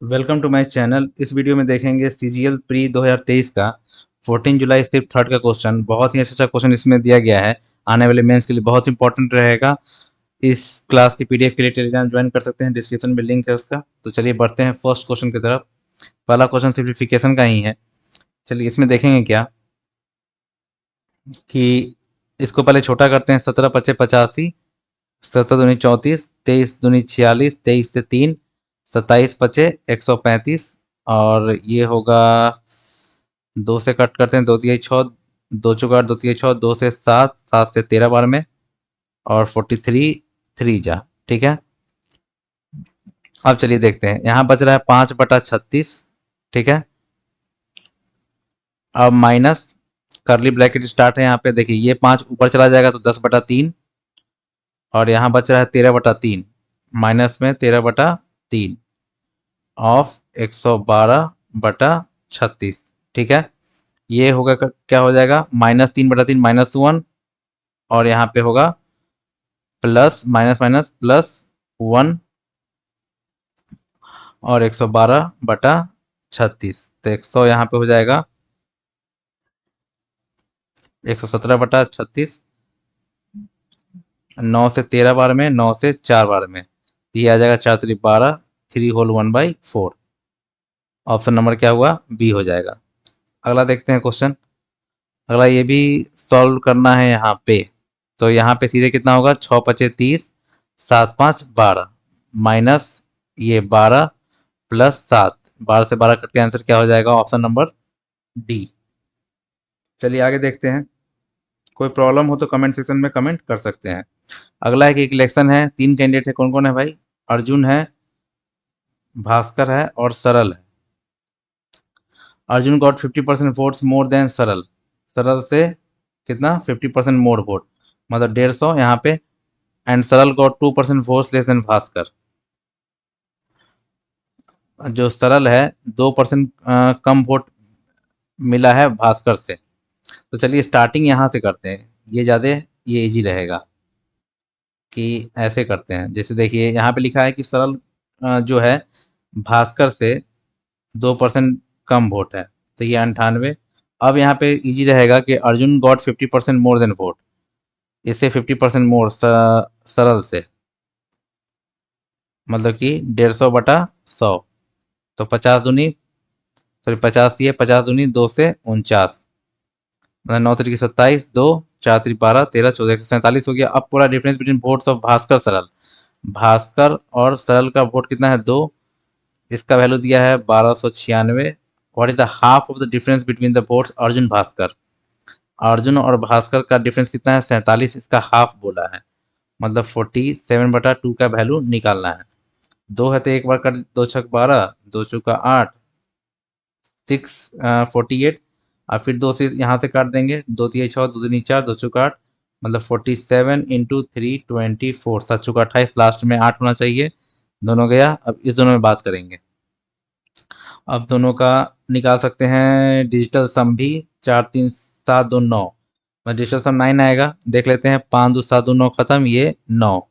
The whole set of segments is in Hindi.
Welcome to my channel. इस वीडियो में देखेंगे सीजीएल प्री 2023 का 14 जुलाई सिर्फ थर्ड का क्वेश्चन। बहुत ही अच्छा क्वेश्चन इसमें दिया गया है, आने वाले मेंस के लिए बहुत इंपॉर्टेंट रहेगा। इस क्लास की पीडीएफ के लिए टेलीग्राम ज्वाइन कर सकते हैं, डिस्क्रिप्शन में लिंक है उसका। तो चलिए बढ़ते हैं फर्स्ट क्वेश्चन की तरफ। पहला क्वेश्चन सिंप्लीफिकेशन का ही है। चलिए इसमें देखेंगे क्या कि इसको पहले छोटा करते हैं। 17 × 5 = 85, 17 × 2 = 34, 23 × 2 = 46, 23 से 3, 27 × 5 = 135। और ये होगा, 2 से कट करते हैं, 2 × 3 = 6, 2 × 4 = 8, 2 × 3 = 6, 2 से 7, 7 से 13 बार में, और 43 3 जा। ठीक है, अब चलिए देखते हैं। यहाँ बच रहा है 5/36। ठीक है, अब माइनस करली ब्रैकेट स्टार्ट है। यहाँ पे देखिए, ये 5 ऊपर चला जाएगा तो 10/3, और यहाँ बच रहा है 13/3, माइनस में 13/3 ऑफ 112/36। ठीक है, ये होगा क्या हो जाएगा, -3/3 -1, और यहाँ पे होगा प्लस माइनस माइनस प्लस 1, और 112/36। तो 100 यहाँ पे हो जाएगा 117/36। 9 से 13 बार में, 9 से 4 बार में, ये आ जाएगा 4 × 3 = 12, 3 होल 1/4। ऑप्शन नंबर क्या हुआ, बी हो जाएगा। अगला देखते हैं क्वेश्चन। अगला ये भी सॉल्व करना है यहाँ पे। तो यहाँ पे सीधे कितना होगा, 6×5 = 30, 7×5 = 12, माइनस ये 12 प्लस 7, 12 से 12 कट के आंसर क्या हो जाएगा, ऑप्शन नंबर डी। चलिए आगे देखते हैं। कोई प्रॉब्लम हो तो कमेंट सेक्शन में कमेंट कर सकते हैं। अगला है कि एक इलेक्शन है, 3 कैंडिडेट है। कौन कौन है भाई, अर्जुन है, भास्कर है, और सरल है। Arjun got 50% votes more than सरल। सरल से कितना, 50% मोर वोट, मतलब 150 यहाँ पे। एंड सरल got 2% votes less than Bhaskar. जो सरल है, 2% कम वोट मिला है भास्कर से। तो चलिए स्टार्टिंग यहाँ से करते हैं, ये ज़्यादा ये इजी रहेगा। कि ऐसे करते हैं, जैसे देखिए यहाँ पे लिखा है कि सरल जो है भास्कर से 2% कम वोट है, तो ये 98। अब यहाँ पे इजी रहेगा कि Arjun got 50% more than vote, इससे 50% मोर सरल से, मतलब कि 150/100। तो 50 दूनी, सॉरी 50 ये 50 दूनी 2 से 49, मतलब 9 3 27, 2 4 3 12 13 14, 147 हो गया। अब पूरा difference between votes of Bhaskar सरल। भास्कर और सरल का वोट कितना है, 2। इसका वैल्यू दिया है 1296। What is the half of the difference between the votes Arjun Bhaskar. Arjun और भास्कर का डिफरेंस कितना है, 47। इसका हाफ बोला है, मतलब 47/2 का वैल्यू निकालना है। 2 है तो एक बार कर, 2 × 6 = 12, 2 × 4 = 8, 48, और फिर 2 से यहाँ से काट देंगे, 2 × 3 = 6, 2 × 3 = 4, 2 × 8, मतलब 47 × 3 24, 7 × 28, लास्ट में 8 होना चाहिए। दोनों गया। अब इस दोनों में बात करेंगे। अब दोनों का निकाल सकते हैं डिजिटल सम भी। 4 3 7 2 9, डिजिटल सम 9 आएगा। देख लेते हैं, 5 2 7 2 9 खत्म, ये 9,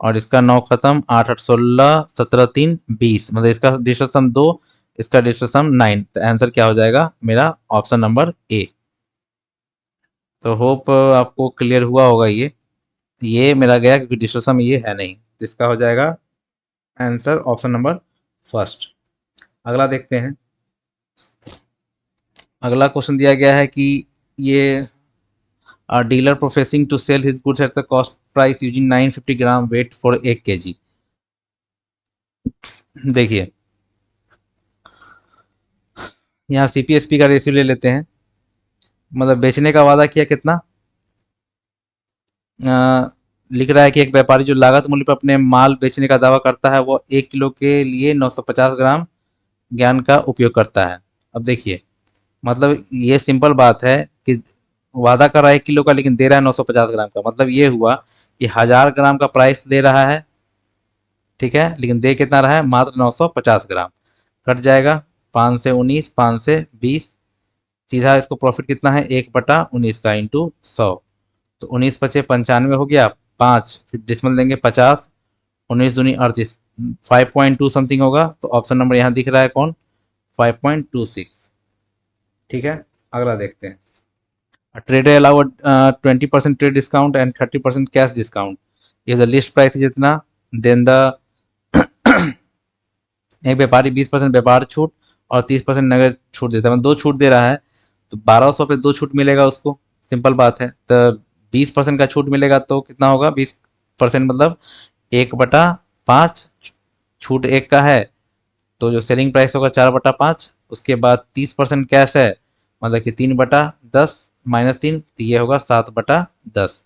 और इसका 9 खत्म, 8 8 16, 17 3 20, मतलब इसका डिजिटल सम 2, इसका डिजिटल सम 9। तो आंसर क्या हो जाएगा मेरा, ऑप्शन नंबर ए। तो होप आपको क्लियर हुआ होगा। ये मेरा गया क्योंकि डिजिटल सम ये है नहीं, तो इसका हो जाएगा आंसर ऑप्शन नंबर फर्स्ट। अगला देखते हैं। अगला क्वेश्चन दिया गया है कि ये dealer professing to sell his goods at the cost price using 950 gram weight for 1 kg। देखिए यहाँ सीपीएसपी का रेशियो ले लेते हैं। मतलब बेचने का वादा किया कितना, लिख रहा है कि एक व्यापारी जो लागत मूल्य पर अपने माल बेचने का दावा करता है, वो 1 किलो के लिए 950 ग्राम ज्ञान का उपयोग करता है। अब देखिए, मतलब ये सिंपल बात है कि वादा कर रहा है 1 किलो का, लेकिन दे रहा है 950 ग्राम का। मतलब ये हुआ कि 1000 ग्राम का प्राइस दे रहा है, ठीक है, लेकिन दे कितना रहा है, मात्र 950 ग्राम। कट जाएगा, 5 से 19, 5 से 20, सीधा इसको प्रॉफिट कितना है, 1/19 का इंटू 100। तो 19 × 5 = 95 हो गया, 5 फिर डिसमल देंगे 50, 19 दूनी 38, 5.2 समथिंग होगा, तो ऑप्शन नंबर यहाँ दिख रहा है कौन, 5.26। ठीक है, अगला देखते हैं। Trader allow 20% trade discount and 30% cash discount. ये द लिस्ट प्राइस जितना, देन द एक व्यापारी 20% व्यापार छूट और 30% नगद छूट देता है, मतलब दो छूट दे रहा है, तो 1200 पे दो छूट मिलेगा उसको। सिंपल बात है, तो 20% का छूट मिलेगा तो कितना होगा, 20% मतलब 1/5, छूट एक का है, तो जो सेलिंग प्राइस होगा 4/5। उसके बाद 30% कैश है, मतलब कि 3/10 -3, तो ये होगा 7/10।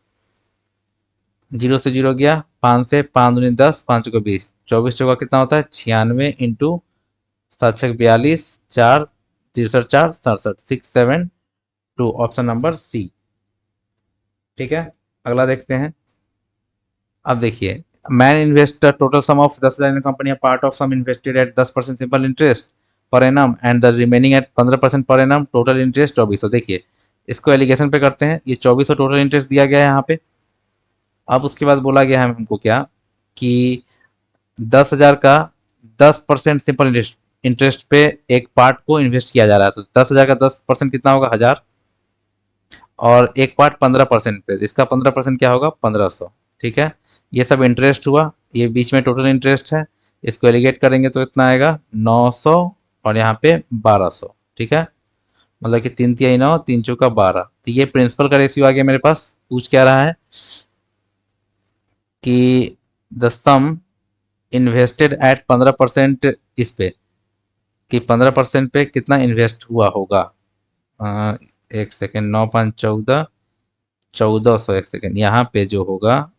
जीरो से जीरो गया, 5 से 5 दूनी 10, 5 चौका 20, 24 चौका कितना होता है 96, इंटू 7 6 42, 4 63 4 67, 672, ऑप्शन नंबर सी। ठीक है, अगला देखते हैं। अब देखिए, man invest total sum of 10,000 in company, part of sum invested at 10% simple interest पर annum and the remaining at 15% पर एनम, टोटल इंटरेस्ट 2400। देखिए, इसको एलिगेशन पे करते हैं, ये 2400 टोटल इंटरेस्ट दिया गया है यहाँ पे। अब उसके बाद बोला गया है हमको क्या, कि 10,000 का 10% सिंपल इंटरेस्ट इंटरेस्ट पे एक पार्ट को इन्वेस्ट किया जा रहा है, तो 10,000 का 10% कितना होगा 1,000, और एक पार्ट 15% पे, इसका 15% क्या होगा 1500। ठीक है, ये सब इंटरेस्ट हुआ, ये बीच में टोटल इंटरेस्ट है, इसको एलिगेट करेंगे तो इतना आएगा 900, और यहाँ पे 1200। ठीक है, मतलब कि 3 तिहाई 9, 3 चौका 12, तो ये प्रिंसिपल का रेशियो आ गया मेरे पास। पूछ क्या रहा है कि द सम इन्वेस्टेड एट 15% इस पे, कि 15% पे कितना इन्वेस्ट हुआ होगा। अ, एक सेकेंड, 9 5 14, 1400, एक सेकेंड, यहाँ पे जो होगा,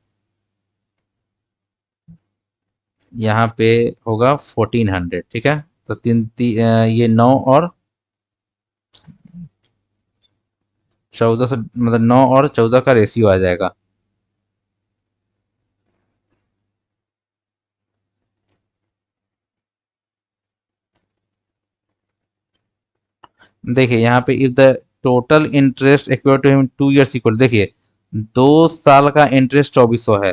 यहाँ पे होगा 1400। ठीक है, तो ये 9 और 1400, मतलब 9 और 14 का रेशियो आ जाएगा। देखिए यहाँ पे, if the total interest equal to him 2 years equal, देखिए 2 साल का इंटरेस्ट 2400 है,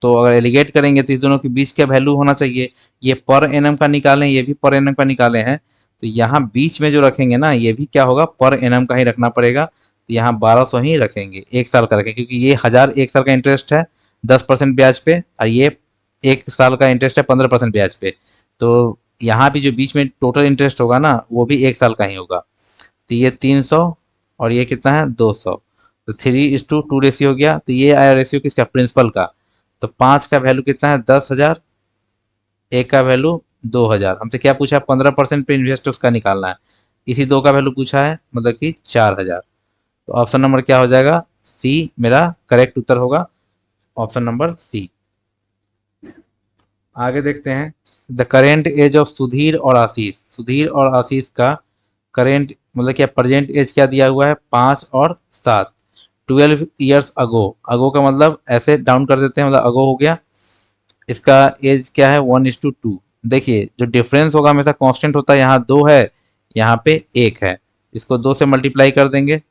तो अगर एलिगेट करेंगे तो इस दोनों के बीच क्या वैल्यू होना चाहिए, ये पर एनम का निकालें, ये भी पर एनम का निकाले हैं, तो यहाँ बीच में जो रखेंगे ना, ये भी क्या होगा पर एनम का ही रखना पड़ेगा, तो यहाँ 1200 ही रखेंगे, 1 साल का रखेंगे, क्योंकि ये 1000 1 साल का इंटरेस्ट है 10% ब्याज पे, और ये 1 साल का इंटरेस्ट है 15% ब्याज पे, तो यहाँ भी जो बीच में टोटल इंटरेस्ट होगा ना, वो भी 1 साल का ही होगा, तो ये 300, और ये कितना है 200, तो 3:2 रेशियो हो गया, तो ये आया रेशियो किसका, प्रिंसिपल का। तो 5 का वैल्यू कितना है 10,000, एक का वैल्यू 2,000, हमसे क्या पूछा 15% पे इन्वेस्ट उसका निकालना है, इसी दो का वैल्यू पूछा है, मतलब कि 4,000। तो ऑप्शन नंबर क्या हो जाएगा, सी मेरा करेक्ट उत्तर होगा, ऑप्शन नंबर सी। आगे देखते हैं। The current age of Sudhir और आशीष, सुधीर और आशीष का करेंट मतलब क्या, प्रेजेंट एज क्या दिया हुआ है 5 और 7, 12 ईयर्स अगो, अगो का मतलब ऐसे डाउन कर देते हैं, मतलब अगो हो गया, इसका एज क्या है 1:2। देखिए जो डिफरेंस होगा हमेशा कांस्टेंट होता है, यहाँ 2 है, यहाँ पे 1 है, इसको 2 से मल्टीप्लाई कर देंगे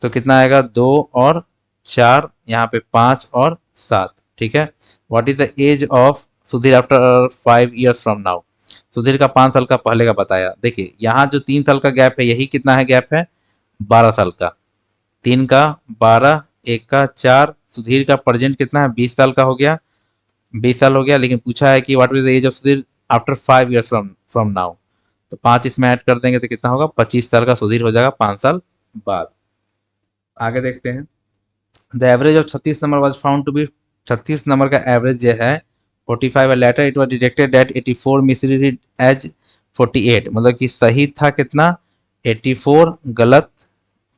तो कितना आएगा 2 और 4, यहाँ पे 5 और 7। ठीक है, what is the age of Sudhir after 5 years from now, Sudhir का 5 साल का पहले का बताया। देखिए यहाँ जो 3 साल का गैप है, यही कितना है गैप है 12 साल का, 3 का 12, 1 का 4, सुधीर का प्रेजेंट कितना है 20 साल का हो गया, 20 साल हो गया, लेकिन पूछा है कि what is the age of Sudhir after 5 years from from now, तो 5 इसमें ऐड कर देंगे तो कितना होगा 25 साल का सुधीर हो जाएगा 5 साल बाद। आगे देखते हैं। The average of 36 number was found to be, 36 number का एवरेज जो है 45 later it was detected that 84 misread as 48, मतलब कि सही था कितना 84, गलत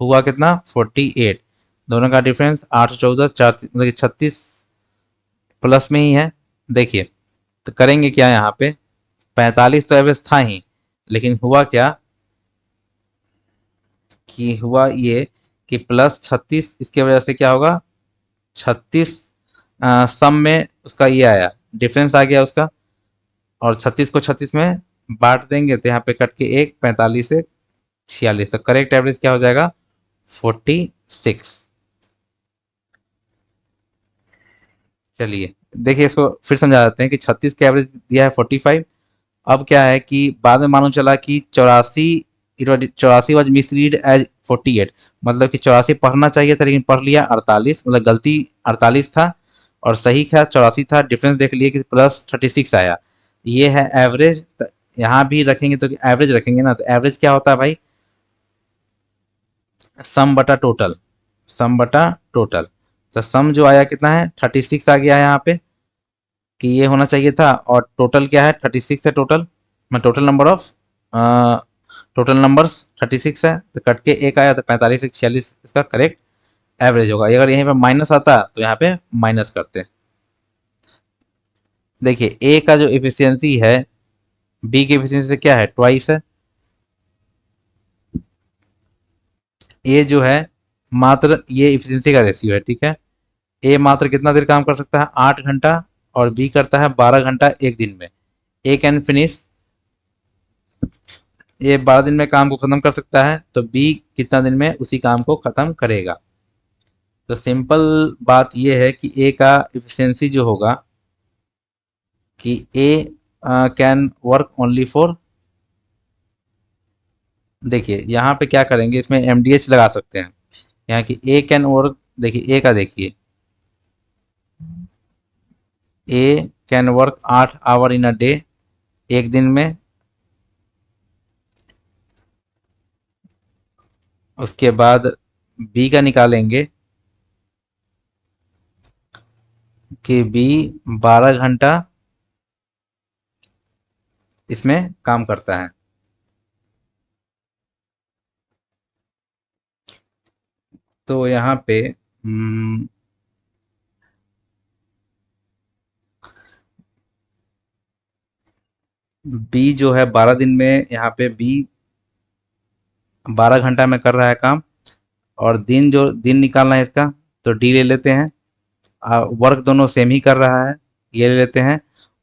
हुआ कितना 48, दोनों का डिफरेंस 8 14 4, मतलब कि 36 प्लस में ही है। देखिए, तो करेंगे क्या यहाँ पे, 45 तो एवरेज था ही, लेकिन हुआ क्या कि हुआ ये कि +36, इसके वजह से क्या होगा 36 सम में उसका ये आया, डिफरेंस आ गया उसका, और 36 को 36 में बांट देंगे तो यहाँ पे कट के एक, 45 से 46, तो करेक्ट एवरेज क्या हो जाएगा 46। चलिए देखिए, इसको फिर समझा देते हैं कि 36 का एवरेज दिया है 45। अब क्या है कि बाद में मालूम चला कि 84 वॉज मिसरीड एज 48, मतलब कि 84 पढ़ना चाहिए था लेकिन पढ़ लिया 48, मतलब गलती 48 था और सही था 84 था। डिफरेंस देख लिए कि +36 आया। ये है एवरेज। यहाँ भी रखेंगे तो एवरेज रखेंगे ना, तो एवरेज क्या होता है भाई? सम बटा टोटल। सम बटा टोटल। तो सम जो आया कितना है? 36 आ गया है यहाँ पे, कि ये होना चाहिए था। और टोटल क्या है? 36 है टोटल, मैं total number of total numbers 36 है, तो कट के एक आया तो 45 से 46 इसका करेक्ट एवरेज होगा। अगर यहीं पे माइनस आता तो यहाँ पे माइनस करते। देखिए ए का जो इफिशियंसी है बी की इफिशियंसी से क्या है? ट्वाइस है। ए जो है मात्र ये इफिशियंसी का रेशियो है, ठीक है। ए मात्र कितना देर काम कर सकता है? 8 घंटा। और बी करता है 12 घंटा एक दिन में। ए कैन फिनिश, ये 12 दिन में काम को खत्म कर सकता है, तो बी कितना दिन में उसी काम को खत्म करेगा? तो सिंपल बात ये है कि ए का इफिशियंसी जो होगा कि ए कैन वर्क ओनली फॉर, देखिए यहाँ पे क्या करेंगे, इसमें एमडीएच लगा सकते हैं यहाँ की ए कैन वर्क। देखिए ए का देखिए, A can work 8 hour in a day, एक दिन में। उसके बाद बी का निकालेंगे कि बी 12 घंटा इसमें काम करता है। तो यहाँ पे बी जो है 12 दिन में, यहाँ पे बी 12 घंटा में कर रहा है काम। और दिन जो दिन निकालना है इसका, तो डी ले लेते हैं। वर्क दोनों सेम ही कर रहा है, ये ले लेते हैं।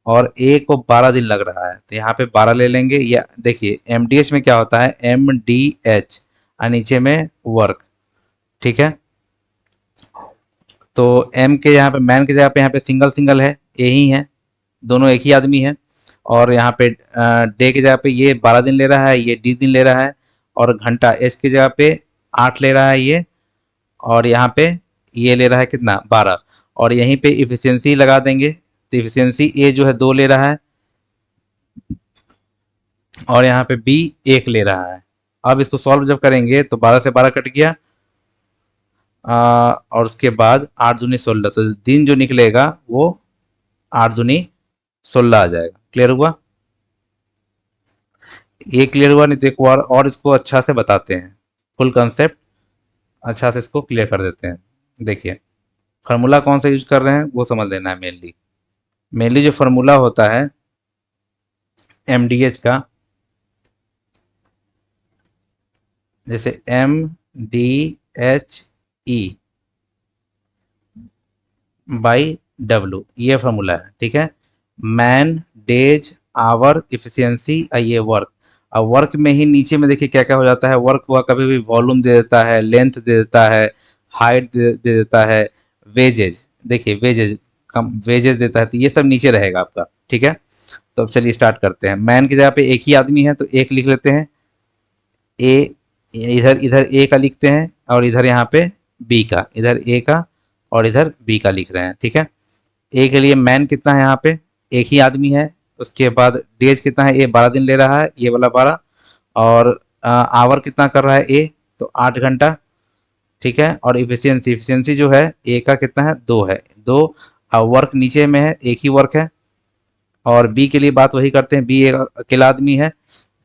और ए को 12 दिन लग रहा है, तो यहाँ पे 12 ले लेंगे। या देखिए एम डी एच में क्या होता है? एम डी एच और नीचे में वर्क, ठीक है। तो एम के यहाँ पे मैन की जगह पे यहाँ पे सिंगल सिंगल है, ए ही है, दोनों एक ही आदमी है। और यहाँ पे डे की जगह पे ये 12 दिन ले रहा है, ये डी दिन ले रहा है। और घंटा एच की जगह पे 8 ले रहा है ये। और यहाँ पे ये ले रहा है कितना? 12। और यहीं पे इफिशियंसी लगा देंगे, तो इफिशियंसी ए जो है 2 ले रहा है और यहाँ पे बी 1 ले रहा है। अब इसको सॉल्व जब करेंगे तो 12 से 12 कट गया। और उसके बाद 8 दूनी 16, तो दिन जो निकलेगा वो 8 दूनी 16 आ जाएगा। क्लियर हुआ? ये क्लियर हुआ नहीं तो एक बार और इसको अच्छा से बताते हैं, फुल कंसेप्ट अच्छा से इसको क्लियर कर देते हैं। देखिए फार्मूला कौन सा यूज कर रहे हैं वो समझ लेना है। मेनली मेनली जो फार्मूला होता है एमडीएच का, जैसे MDHE बाई डब्लू, ये फार्मूला है, ठीक है। मैन, डेज, आवर, इफिशियंसी, ये वर्क। अब वर्क में ही नीचे में देखिए क्या क्या हो जाता है। वर्क हुआ कभी भी वॉल्यूम दे देता है, लेंथ दे देता है, हाइट दे देता है, वेजेज, देखिए वेजेज कम वेजेज देता है, तो ये सब नीचे रहेगा आपका, ठीक है। तो अब चलिए स्टार्ट करते हैं। मैन की जगह पे एक ही आदमी है तो एक लिख लेते हैं। ए, इधर इधर ए का लिखते हैं और इधर यहाँ पे बी का, इधर ए का और इधर बी का लिख रहे हैं, ठीक है। ए के लिए मैन कितना है? यहाँ पे एक ही आदमी है। उसके बाद डेज कितना है? ए 12 दिन ले रहा है, ये वाला 12। और आवर कितना कर रहा है ए? तो 8 घंटा, ठीक है। और इफिशियंसी इफिशियंसी जो है ए का कितना है? 2 है, 2। वर्क नीचे में है, एक ही वर्क है। और बी के लिए बात वही करते हैं, बी एक अकेला आदमी है।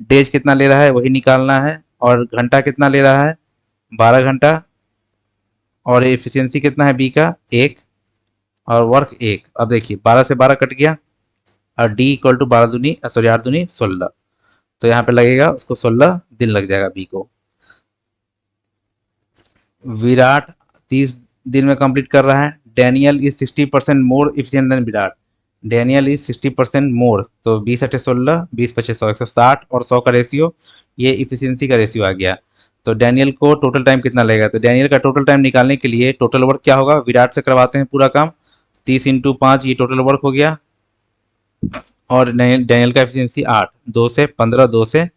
डेज कितना ले रहा है वही निकालना है। और घंटा कितना ले रहा है? 12 घंटा। और एफिशिएंसी कितना है बी का? 1। और वर्क 1। अब देखिए 12 से 12 कट गया और डी इक्वल टू 12 दूनी सॉरी 8 दूनी 16, तो यहाँ पे लगेगा उसको 16 दिन लग जाएगा बी को। विराट 30 दिन में कंप्लीट कर रहा है। Daniel is 60% more efficient than Virat. Daniel is 60% more, तो 20 × 16 20 × 5 = 100 160 और 100 का रेशियो, ये इफिशियंसी का रेशियो आ गया। तो डैनियल को टोटल टाइम कितना लगेगा? तो डैनियल का टोटल टाइम निकालने के लिए टोटल वर्क क्या होगा? विराट से करवाते हैं पूरा काम, 30 × 5 ये टोटल वर्क हो गया। और डैनियल का एफिशिएंसी 8, 2 से 15, 2 से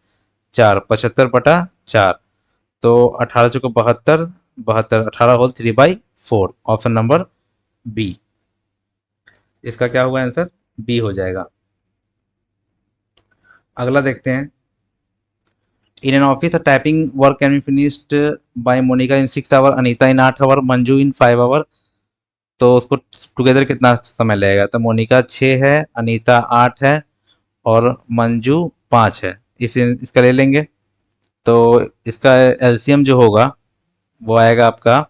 4, 75/4, तो 18 चौको 72, 72, 18 होल 3/4, ऑप्शन नंबर बी। इसका क्या हुआ आंसर? बी हो जाएगा। अगला देखते हैं। In an office typing work can be finished by Monika in 6 hour, Anita in 8 hour, Manju in 5 hour. तो उसको टुगेदर कितना समय लगेगा? तो मोनिका 6 है, अनीता 8 है और मंजू 5 है। इसका ले लेंगे। तो इसका एलसीएम जो होगा वो आएगा आपका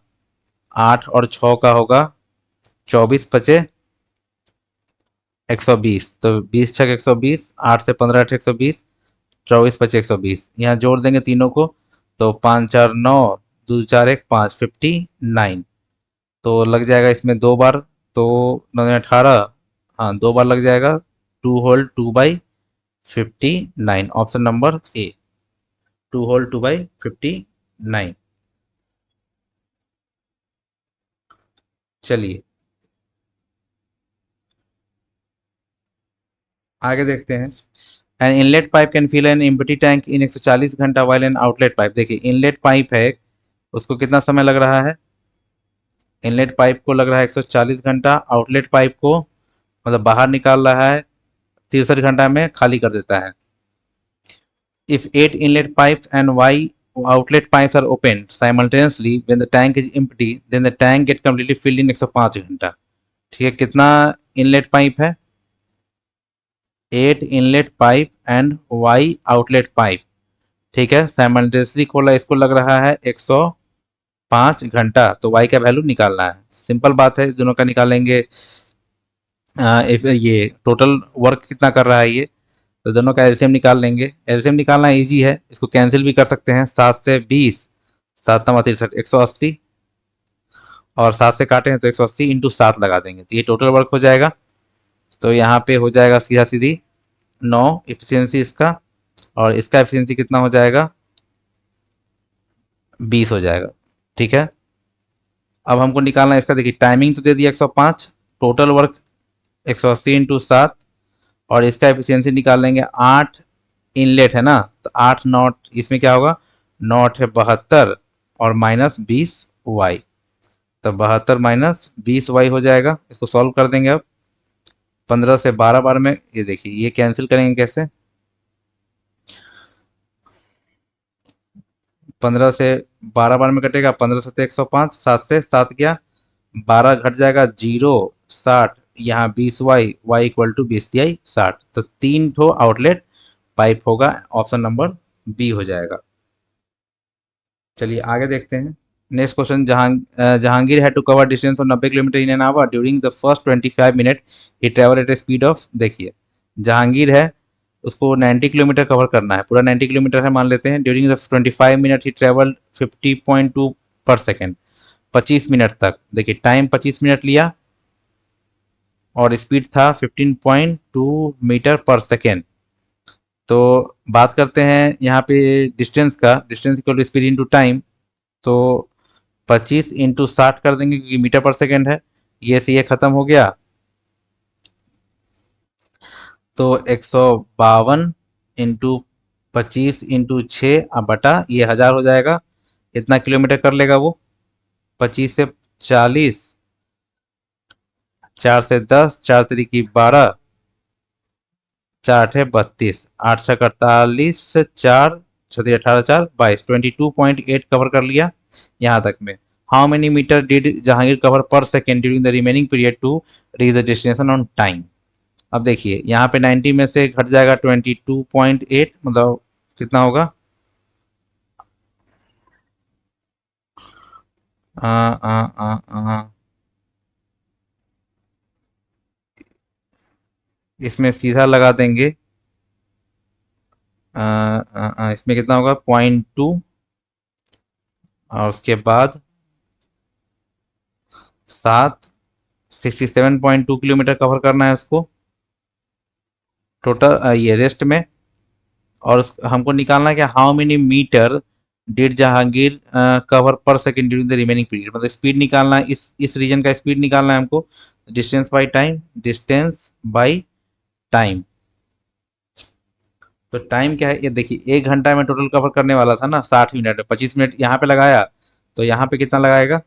8 और 6 का होगा 24 पचे 120, तो 20 छक 120, 8 से 15 अठ 120, 24 पचे 120, यहाँ जोड़ देंगे तीनों को। तो 5 4 9, 2 4 1 5, 59। तो लग जाएगा इसमें 2 बार, तो 9 18, हाँ 2 बार लग जाएगा। 2 whole 2/59, option number A, 2 whole 2/59। चलिए आगे देखते हैं। An inlet pipe can fill an empty tank in 140 घंटा वाइल एन आउटलेट पाइप। देखिए इनलेट पाइप है, उसको कितना समय लग रहा है? इनलेट पाइप को लग रहा है 140 घंटा, आउटलेट पाइप को मतलब बाहर निकाल रहा है 63 घंटा में खाली कर देता है। If 8 inlet pipes and Y outlet pipes are opened simultaneously when the tank is empty, then the tank get completely filled in 105 घंटा। ठीक है, कितना इनलेट पाइप है? 8 inlet pipe and Y outlet pipe. ठीक है, साइमल्टेनियसली खोला, इसको लग रहा है 105 घंटा, तो वाई का वैल्यू निकालना है। सिंपल बात है, दोनों का निकालेंगे। ये टोटल वर्क कितना कर रहा है ये, तो दोनों का एलसीएम निकाल लेंगे। एलसीएम निकालना इजी है, इसको कैंसिल भी कर सकते हैं। 7 से 20, 7 तमा 63, 180, और 7 से काटे हैं तो 180 इंटू 7 लगा देंगे, तो ये टोटल वर्क हो जाएगा। तो यहाँ पे हो जाएगा सीधा सीधी 9 एफिशिएंसी इसका, और इसका एफिशिएंसी कितना हो जाएगा? 20 हो जाएगा। ठीक है, अब हमको निकालना है इसका। देखिए टाइमिंग तो दे दिया 105, टोटल वर्क 180 इंटू 7, और इसका एफिशिएंसी निकाल लेंगे। 8 इनलेट है ना, तो 8 नॉट, इसमें क्या होगा? नॉट है 72 और माइनस 20 वाई, तो 72 माइनस 20 वाई हो जाएगा। इसको सॉल्व कर देंगे अब। 15 से 12 बार में, ये देखिए ये कैंसिल करेंगे कैसे? 15 से 12 बार में कटेगा, 15 से 105, 7 से 7 गया, 12 घट जाएगा 0, 60, यहाँ 20 वाई, वाई इक्वल टू 20 60, तो 3 ठो आउटलेट पाइप होगा, ऑप्शन नंबर बी हो जाएगा। चलिए आगे देखते हैं। Next question. Jahangir had to cover distance of 90 kilometre in an hour during the first 25 minute he travel at a speed of. देखिए जहांगीर है, उसको 90 किलोमीटर कवर करना है, पूरा 90 किलोमीटर है मान लेते हैं। During the 25 minute he travel 50.2 पर सेकेंड, 25 मिनट तक। देखिए टाइम 25 मिनट लिया और स्पीड था 15.2 मीटर पर सेकेंड। तो बात करते हैं यहाँ पे डिस्टेंस का, distance equal to speed into time. तो 25 इंटू 60 कर देंगे क्योंकि मीटर पर सेकेंड है, ये से ये खत्म हो गया। तो 152 इंटू 25 इंटू 6 बटा ये 1000 हो जाएगा। इतना किलोमीटर कर लेगा वो। 25 से 40, 4 से 10, 4 तिरिकी 12, 4 अठे 32, 8 छक 48, 4 छठी 18, 4 22, 22.8 कवर कर लिया यहाँ तक में। How many meter did Jahangir cover per second during the remaining period to reach the destination on time. अब देखिए यहाँ पे 90 में से घट जाएगा 22.8, मतलब कितना होगा? आ, आ, आ, आ, इसमें सीधा लगा देंगे। इसमें कितना होगा? 0.2, और उसके बाद 7, 67.2 किलोमीटर कवर करना है उसको टोटल ये रेस्ट में। और हमको निकालना है कि how many meter did Jahangir cover per second during the remaining period, मतलब स्पीड निकालना है, इस रीजन का स्पीड निकालना है हमको। Distance by time, distance by time. तो टाइम क्या है, ये देखिए 1 घंटा में टोटल कवर करने वाला था ना 60 मिनट, 25 मिनट यहाँ पे लगाया, तो यहाँ पे कितना लगाएगा,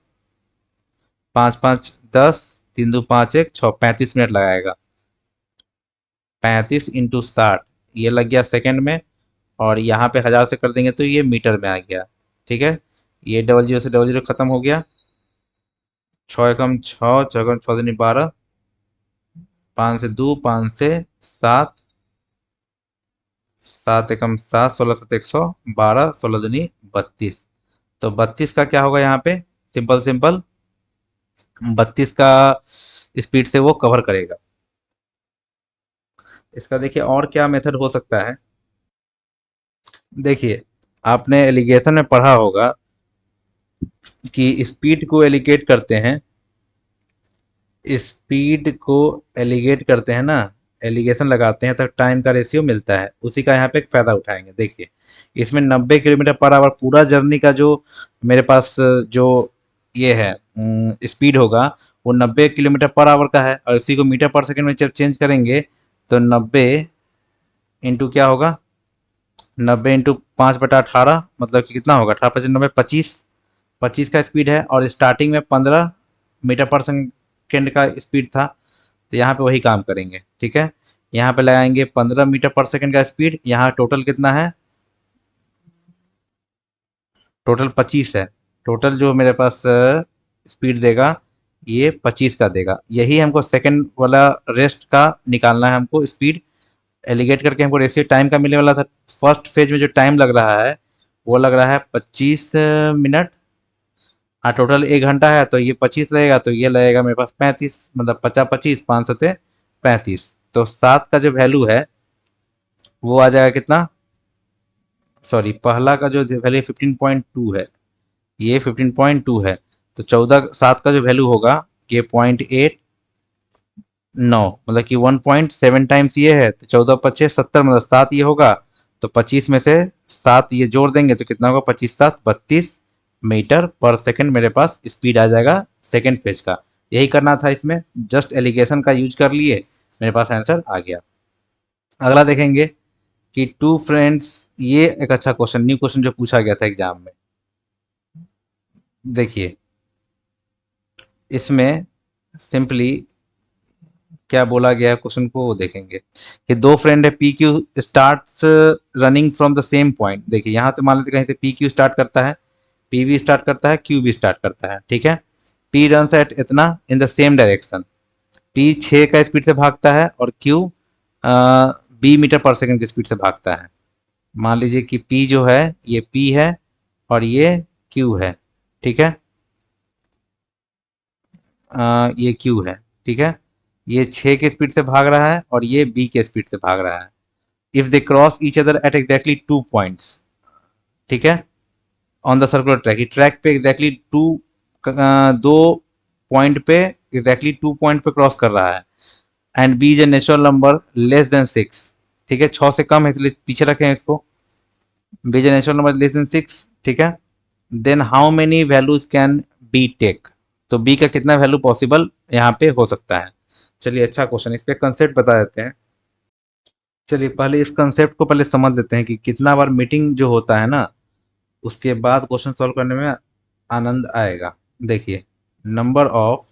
5 5 10, 3 2 5 1 6, 35 मिनट लगाएगा। 35 × 60, ये लग गया सेकंड में, और यहाँ पे 1000 से कर देंगे तो ये मीटर में आ गया। ठीक है, ये डबल जीरो से डबल जीरो खत्म हो गया। 6 एकम 6, 6 एकम 6 दूनी 12, 5 से 2, 5 से 7, 7 एकम 7, 16 7 112, 16 दूनी 32। तो 32 का क्या होगा यहाँ पे, सिंपल सिंपल 32 का स्पीड से वो कवर करेगा। इसका देखिए और क्या मेथड हो सकता है। देखिए, आपने एलिगेशन में पढ़ा होगा कि स्पीड को एलिगेट करते हैं, स्पीड को एलिगेट करते हैं ना, एलिगेशन लगाते हैं तो टाइम का रेशियो मिलता है, उसी का यहाँ पे एक फ़ायदा उठाएंगे। देखिए, इसमें 90 किलोमीटर पर आवर पूरा जर्नी का जो मेरे पास जो ये है स्पीड होगा, वो 90 किलोमीटर पर आवर का है, और इसी को मीटर पर सेकंड में जब चेंज करेंगे तो 90 इंटू क्या होगा, 90 इंटू 5/18, मतलब कि कितना होगा, 18×5 = 25, 25 का स्पीड है, और स्टार्टिंग में 15 मीटर पर सेकेंड का स्पीड था, तो यहाँ पे वही काम करेंगे। ठीक है, यहाँ पे लगाएंगे 15 मीटर पर सेकेंड का स्पीड, यहाँ टोटल कितना है, टोटल 25 है, टोटल जो मेरे पास स्पीड देगा ये 25 का देगा। यही हमको सेकंड वाला रेस्ट का निकालना है, हमको स्पीड एलिगेट करके हमको रेशियो टाइम का मिलने वाला था। फर्स्ट फेज में जो टाइम लग रहा है वो लग रहा है 25 मिनट, हाँ टोटल 1 घंटा है, तो ये 25 लगेगा, तो ये लगेगा मेरे पास 35, मतलब 50 25, 5 सते 35। तो 7 का जो वैल्यू है वो आ जाएगा कितना, सॉरी पहला का जो वैल्यू 15.2 है, ये 15.2 है, तो 7 का जो वैल्यू होगा ये 0.89, मतलब कि 1.7 टाइम्स ये है, तो 14 × 5 = 70, मतलब 7 ये होगा, तो 25 में से 7 ये जोड़ देंगे तो कितना होगा, 25 7 32 मीटर पर सेकंड मेरे पास स्पीड आ जाएगा सेकंड फेज का। यही करना था इसमें, जस्ट एलिगेशन का यूज कर लिए, मेरे पास आंसर आ गया। अगला देखेंगे कि टू फ्रेंड्स, ये एक अच्छा क्वेश्चन, न्यू क्वेश्चन जो पूछा गया था एग्जाम में। देखिए, इसमें सिंपली क्या बोला गया है क्वेश्चन को वो देखेंगे कि दो फ्रेंड है, P Q starts running from the same point. देखिए यहाँ पे मान लेते कहीं से पी क्यू स्टार्ट करता है, पी भी स्टार्ट करता है, क्यू भी स्टार्ट करता है। ठीक है, पी रन एट इतना in the same direction, P 6 का स्पीड से भागता है और क्यू 20 मीटर पर सेकंड की स्पीड से भागता है। मान लीजिए कि पी जो है ये पी है और ये क्यू है। ठीक है, ये क्यू है। ठीक है, ये 6 के स्पीड से भाग रहा है और ये बी के स्पीड से भाग रहा है। If they cross each other at exactly 2 points, ठीक है, ऑन द सर्कुलर ट्रैक, ये ट्रैक पे एग्जैक्टली दो पॉइंट पे, एग्जैक्टली 2 पॉइंट पे क्रॉस कर रहा है, and B is a natural number less than 6। ठीक है, 6 से कम है इसलिए पीछे रखे हैं इसको, B is a natural number less than 6। ठीक है, then how many values can be take, तो बी का कितना वैल्यू पॉसिबल यहाँ पे हो सकता है। चलिए अच्छा क्वेश्चन, इस पे कंसेप्ट बता देते हैं। चलिए पहले इस कंसेप्ट को पहले समझ लेते हैं कि कितना बार मीटिंग जो होता है ना, उसके बाद क्वेश्चन सॉल्व करने में आनंद आएगा। देखिए, number of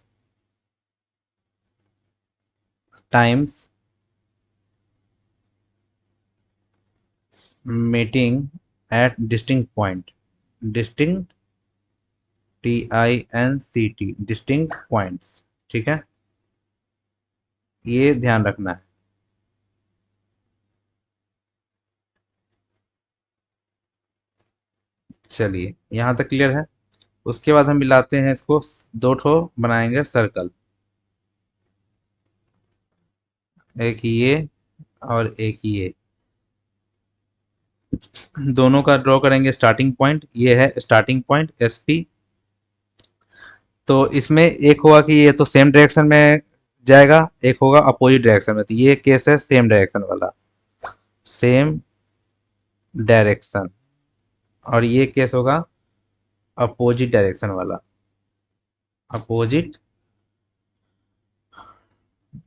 times meeting at distinct point, distinct TINCT, distinct points. ठीक है, ये ध्यान रखना है। चलिए यहाँ तक क्लियर है। उसके बाद हम मिलाते हैं इसको, दो ठो बनाएंगे सर्कल, एक ये और एक ये, दोनों का ड्रॉ करेंगे स्टार्टिंग पॉइंट, ये है स्टार्टिंग पॉइंट SP। तो इसमें एक होगा कि ये तो सेम डायरेक्शन में जाएगा, एक होगा अपोजिट डायरेक्शन में, तो ये केस है सेम डायरेक्शन वाला, सेम डायरेक्शन, और ये केस होगा अपोजिट डायरेक्शन वाला, अपोजिट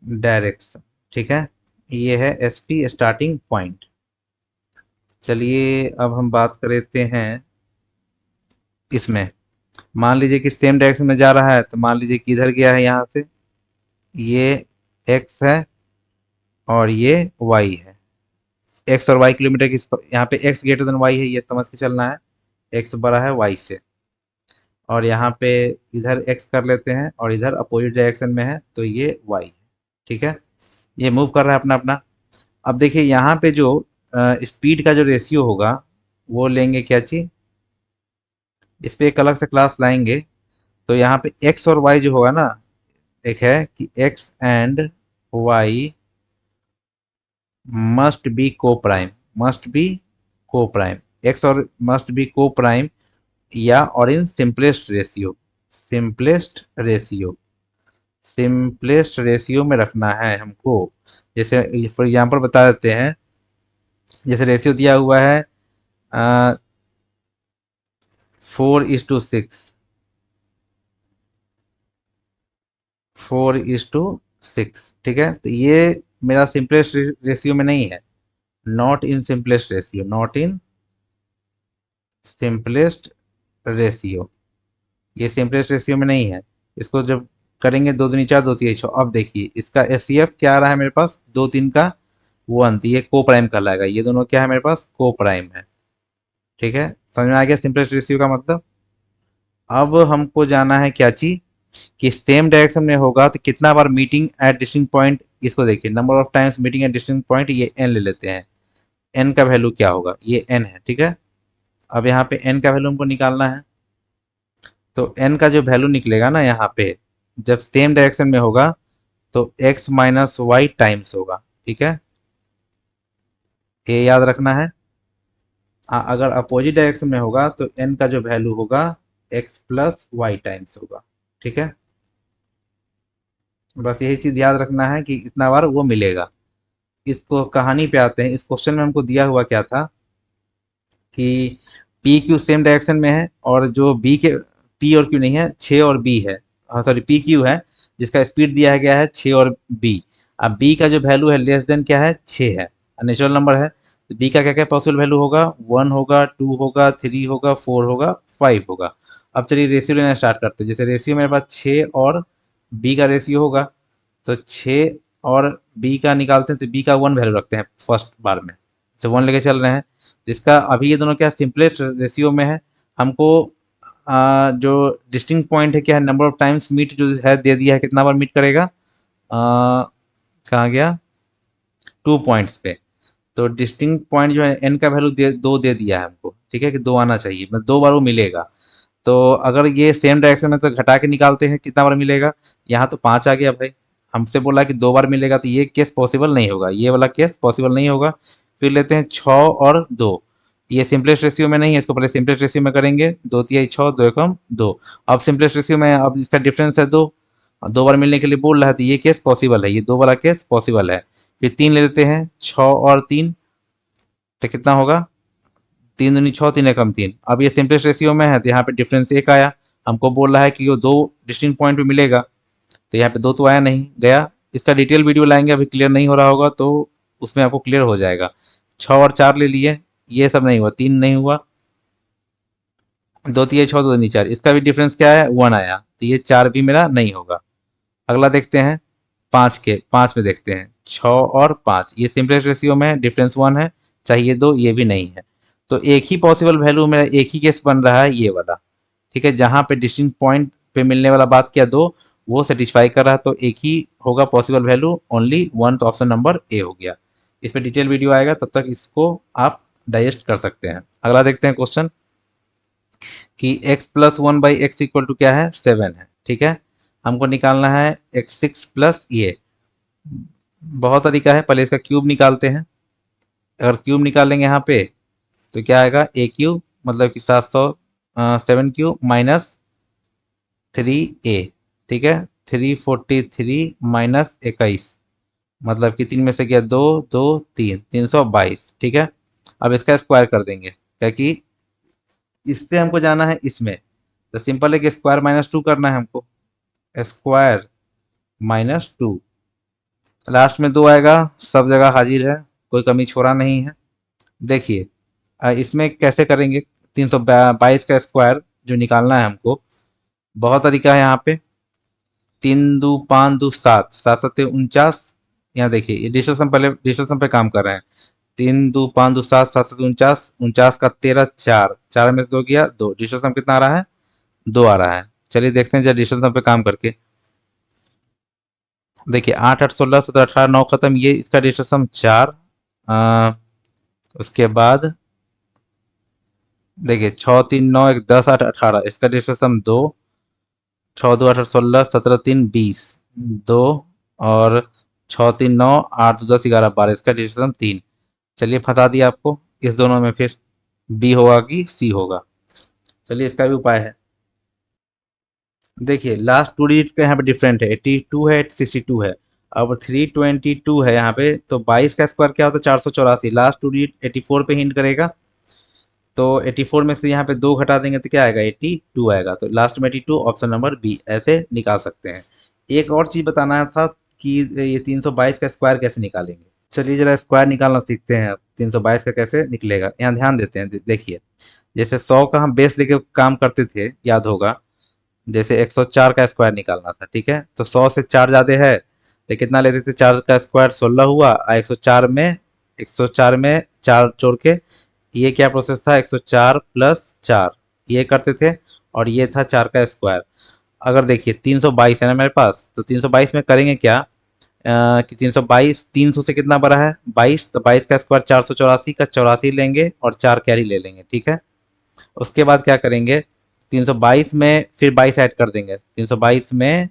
डायरेक्शन, ठीक है। ये है एस पी स्टार्टिंग पॉइंट। चलिए अब हम बात करते हैं इसमें। मान लीजिए कि सेम डायरेक्शन में जा रहा है, तो मान लीजिए कि इधर गया है यहाँ से, ये एक्स है और ये वाई है। एक्स और वाई किलोमीटर की, यहाँ पे एक्स ग्रेटर देन वाई है, ये समझ के चलना है। एक्स बड़ा है वाई से। और यहाँ पे इधर एक्स कर लेते हैं और इधर अपोजिट डायरेक्शन में है, तो ये वाई है, ठीक है। ये मूव कर रहा है अपना अपना। अब देखिए यहाँ पे जो स्पीड का जो रेशियो होगा, वो लेंगे क्या चीज, इस पे एक अलग से क्लास लाएंगे। तो यहाँ पे एक्स और वाई जो होगा ना, एक है कि X and Y must be coprime, must be coprime, X और मस्ट बी को प्राइम, या और in simplest ratio, simplest ratio, simplest ratio में रखना है हमको। जैसे फॉर एग्जांपल बता देते हैं, जैसे रेशियो दिया हुआ है 4:6, 4:6, ठीक है। तो ये मेरा सिंपलेस्ट रेशियो में नहीं है, not in simplest ratio, not in simplest ratio, ये सिंपलेस्ट रेशियो में नहीं है। इसको जब करेंगे, दो दूनी चार, दो तीन छः, अब देखिए इसका एस सी एफ क्या आ रहा है मेरे पास, दो तीन का वन, तो ये को प्राइम कहलाएगा। ये दोनों क्या है मेरे पास, को प्राइम है, ठीक है। समझ में आ गया सिंपलेस्ट रेशियो का मतलब। अब हमको जाना है क्या चीज, कि सेम डायरेक्शन में होगा तो कितना बार मीटिंग एट डिस्टिंक्ट पॉइंट, इसको देखिए number of times meeting at distinct point, ये एन ले लेते हैं। एन का वैल्यू क्या होगा, ये एन है, ठीक है। अब यहाँ पे एन का वैल्यू हमको निकालना है। तो एन का जो वैल्यू निकलेगा ना यहाँ पे, जब सेम डायरेक्शन में होगा तो एक्स माइनस वाई टाइम्स होगा, ठीक है। ये याद रखना है। अगर अपोजिट डायरेक्शन में होगा तो एन का जो वैल्यू होगा एक्स प्लस वाई टाइम्स होगा, ठीक है। बस यही चीज याद रखना है कि इतना बार वो मिलेगा। इसको कहानी पे आते हैं। इस क्वेश्चन में हमको दिया हुआ क्या था कि पी क्यू सेम डायरेक्शन में है, और जो बी के, पी और क्यू नहीं है, छः और बी है, हाँ सॉरी पी क्यू है, जिसका स्पीड दिया गया है छः और बी। अब बी का जो वैल्यू है लेस देन क्या है, छः है, नेचुरल नंबर है। तो बी का क्या क्या पॉसिबल वैल्यू होगा, वन होगा, टू होगा, थ्री होगा, फोर होगा, फाइव होगा। अब चलिए रेशियो लेना स्टार्ट करते हैं। जैसे रेशियो मेरे पास छः और बी का रेशियो होगा, तो छः और बी का निकालते हैं, तो बी का वन वैल्यू रखते हैं फर्स्ट बार में, तो वन लेके चल रहे हैं। जिसका अभी ये दोनों क्या सिंपलेस्ट रेशियो में है। हमको जो डिस्टिंक्ट पॉइंट है क्या है, नंबर ऑफ टाइम्स मीट जो है दे दिया है, कितना बार मीट करेगा, कहाँ गया, टू पॉइंट्स पे। तो डिस्टिंक्ट पॉइंट जो है एन का वैल्यू दो दे दिया है हमको, ठीक है, कि दो आना चाहिए, मतलब दो बार वो मिलेगा। तो अगर ये सेम डायरेक्शन में, तो घटा के निकालते हैं कितना बार मिलेगा। यहाँ तो पाँच आ गया भाई, हमसे बोला कि दो बार मिलेगा, तो ये केस पॉसिबल नहीं होगा, ये वाला केस पॉसिबल नहीं होगा। फिर लेते हैं छः और दो, ये सिंपलेस्ट रेशियो में नहीं है, इसको पहले सिंपलेस्ट रेशियो में करेंगे। दो तिहाई छः, दो एकम दो। अब सिंपलेस्ट रेशियो में, अब इसका डिफरेंस है दो, दो बार मिलने के लिए बोल रहा है, तो ये केस पॉसिबल है, ये दो वाला केस पॉसिबल है। फिर तीन ले लेते हैं, छः और तीन, तो कितना होगा, तीन दूनी छः, तीन एकम तीन। अब ये सिंपलेस्ट रेशियो में है, तो यहाँ पे डिफरेंस एक आया। हमको बोल रहा है कि वो दो डिस्टिंक्ट पॉइंट पे मिलेगा, तो यहाँ पे दो तो आया नहीं गया। इसका डिटेल वीडियो लाएंगे, अभी क्लियर नहीं हो रहा होगा तो उसमें आपको क्लियर हो जाएगा। छः और चार ले लिए, ये सब नहीं हुआ, तीन नहीं हुआ, दो तिहाई छः, दो दूनी चार, इसका भी डिफरेंस क्या है, वन आया, तो ये चार भी मेरा नहीं होगा। अगला देखते हैं, पाँच के, पाँच में देखते हैं, छः और पाँच, ये सिंपलेस्ट रेशियो में है, डिफरेंस वन है, चाहिए दो, ये भी नहीं है। तो एक ही पॉसिबल वैल्यू मेरा, एक ही केस बन रहा है ये वाला, ठीक है। जहाँ पे डिस्टिंक्ट पॉइंट पे मिलने वाला बात किया दो, वो सेटिस्फाई कर रहा है, तो एक ही होगा पॉसिबल वैल्यू, ओनली वन, तो ऑप्शन नंबर ए हो गया। इस पर डिटेल वीडियो आएगा, तब तक इसको आप डाइजेस्ट कर सकते हैं। अगला देखते हैं क्वेश्चन, कि x plus one by X equal to क्या है, सेवन है, ठीक है। हमको निकालना है एक्स सिक्स प्लस ये, बहुत तरीका है, पहले इसका क्यूब निकालते हैं। अगर क्यूब निकालेंगे यहाँ पे, तो क्या आएगा, ए क्यूब, मतलब कि 700, 7 क्यूब माइनस 3a, ठीक है। 343 माइनस 21, मतलब कि तीन में से गया दो, दो तीन, 322, ठीक है। अब इसका स्क्वायर कर देंगे, क्या कि इससे हमको जाना है इसमें, तो सिंपल है कि स्क्वायर माइनस टू करना है हमको, स्क्वायर माइनस टू, लास्ट में 2 आएगा, सब जगह हाजिर है, कोई कमी छोड़ा नहीं है। देखिए इसमें कैसे करेंगे, 322 का स्क्वायर जो निकालना है हमको, बहुत तरीका है यहाँ पे। 3 2 5 2 7, 7 7 49। यहाँ देखिए ये डिस्टेंस, पहले डिस्टेंस पे काम कर रहे हैं। 3 2 5 2 7, 7 7 49, 49 का 13, 4 4 में से 2 गया, 2, डिस्टेंस कितना आ रहा है, 2 आ रहा है। चलिए देखते हैं जब डिस्टेंस पे काम करके। देखिए 8 8 16 17 18 9 खत्म, ये इसका डिस्टेंस 4। उसके बाद देखिए 6 3 9 1 10 8 18, इसका डिस्टेंस 2। 6 2 8 16 17 3 20, 2। और 6 3 9 8 2 10 11 12, इसका डिस्टेंस 3। चलिए फंसा दिया आपको इस दोनों में, फिर बी होगा कि सी होगा। चलिए इसका भी उपाय है। देखिए लास्ट 2 डिजिट का यहाँ पे डिफरेंट है, 82 है, 62 है। अब 322 है यहाँ पे, तो 22 का स्क्वायर क्या होता है, 484। लास्ट 2 डिजिट 84 पे हिंट करेगा, तो 84 में से यहाँ पे 2 घटा देंगे तो क्या आएगा, 82 आएगा। तो लास्ट में 82, ऑप्शन नंबर बी, ऐसे निकाल सकते हैं। एक और चीज़ बताना था कि ये 322 का स्क्वायर कैसे निकालेंगे। चलिए जरा स्क्वायर निकालना सीखते हैं अब, 322 का कैसे निकलेगा, यहाँ ध्यान देते हैं। देखिए जैसे 100 का हम बेस लेके काम करते थे, याद होगा। जैसे 104 का स्क्वायर निकालना था, ठीक है, तो 100 से 4 ज़्यादा है, तो कितना लेते थे, 4 का स्क्वायर 16 हुआ, और 104 में 4 जोड़ के, ये क्या प्रोसेस था, 104 प्लस 4, ये करते थे। और ये था 4 का स्क्वायर। अगर देखिए 322 है ना मेरे पास, तो 322 में करेंगे क्या, कि 322 300 से कितना बड़ा है, 22, तो 22 का स्क्वायर 484 का 84 लेंगे और 4 कैरी ले लेंगे, ठीक है। उसके बाद क्या करेंगे, 322 में फिर 22 ऐड कर देंगे, 322 में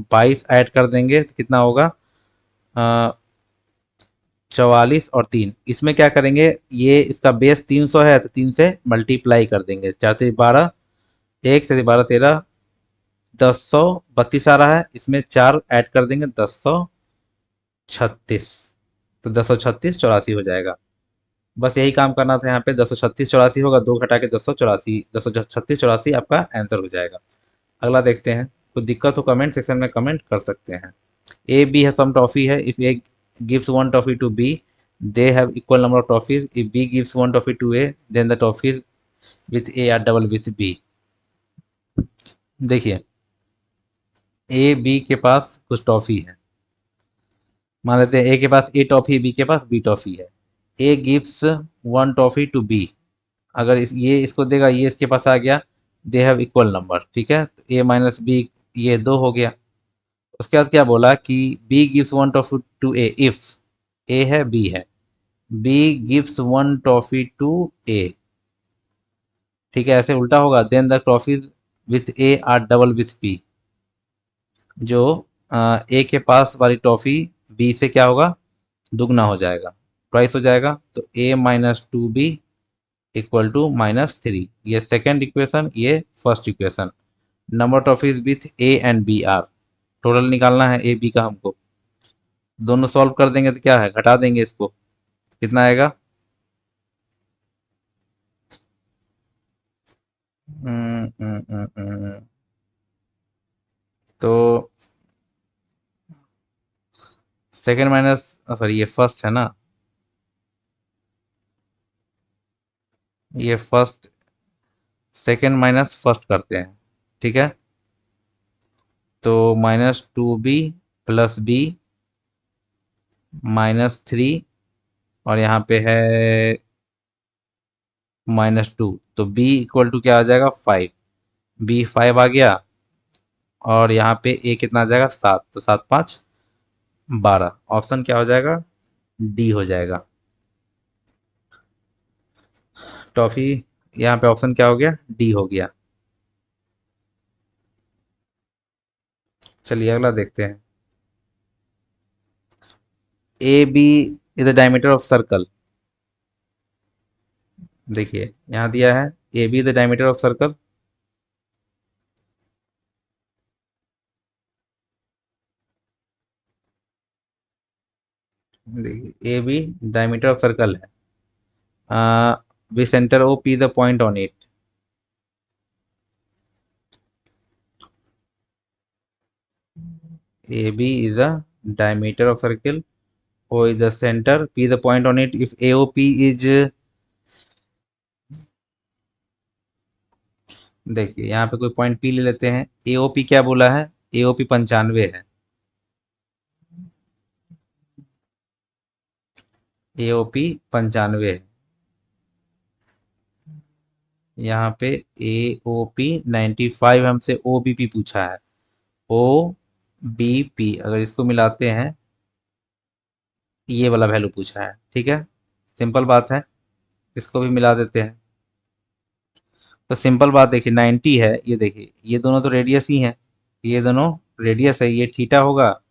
22 ऐड कर देंगे तो कितना होगा, 44 और 3, इसमें क्या करेंगे, ये इसका बेस 300 है तो 3 से मल्टीप्लाई कर देंगे, 4 से 12, 1 से 12 13, 1032 आ रहा है, इसमें 4 ऐड कर देंगे, 1036। तो 1036 84 हो जाएगा। बस यही काम करना था यहाँ पे, 1036 84 होगा, 2 घटा के 1084, 1036 84 आपका आंसर हो जाएगा। अगला देखते हैं, कोई दिक्कत हो कमेंट सेक्शन में कमेंट कर सकते हैं। ए बी है, सम टॉफी है, if A gives one toffee to B, they have equal number of toffees, if B gives one toffee to A, then the toffees with A are double with B. देखिए ए बी के पास कुछ टॉफी है, मान लेते हैं ए के पास ए टॉफी, बी के पास बी टॉफी है। A gives one toffee to B, अगर ये इसको देगा, ये इसके पास आ गया, दे हैव इक्वल नंबर, ठीक है, तो ए माइनस बी, ये 2 हो गया। उसके बाद क्या बोला कि B gives one toffee to A, if A है बी है, B gives one toffee to A, ठीक है, ऐसे उल्टा होगा, then the toffees with A are double with B, जो ए के पास वाली टॉफी बी से क्या होगा, दुगना हो जाएगा, ट्वाइस हो जाएगा। तो A minus two B equal to -3, ये सेकेंड इक्वेशन, ये first equation. Number toffees with A and B are, total निकालना है ए बी का हमको। दोनों सॉल्व कर देंगे तो क्या है, घटा देंगे इसको, कितना आएगा, तो सेकेंड माइनस, सॉरी ये फर्स्ट है ना, ये फर्स्ट, सेकेंड माइनस फर्स्ट करते हैं, ठीक है। तो -2b प्लस बी -3, और यहाँ पे है -2, तो b इक्वल टू क्या आ जाएगा, 5, बी 5 आ गया। और यहाँ पे ए कितना आ जाएगा, 7, तो 7 5 12, ऑप्शन क्या हो जाएगा, डी हो जाएगा। टॉफी, यहाँ पे ऑप्शन क्या हो गया, डी हो गया। चलिए अगला देखते हैं, A B is the diameter of circle. देखिए यहाँ दिया है A B the diameter of circle, देखिए A B diameter of circle है, we center O P the point on it. A B is the diameter of circle, O is the center, P is the point on it. If AOP is, देखिए यहाँ पे कोई पॉइंट P ले लेते हैं। AOP क्या बोला है? AOP 95 है। AOP 95 है। यहाँ पे AOP 95 हमसे OBP पूछा है। OBP अगर इसको मिलाते हैं, ये वाला वैल्यू पूछा है। ठीक है, सिंपल बात है, इसको भी मिला देते हैं। तो सिंपल बात देखिए, 90 है, ये देखिए ये दोनों तो रेडियस ही हैं, ये दोनों रेडियस है, ये थीटा होगा,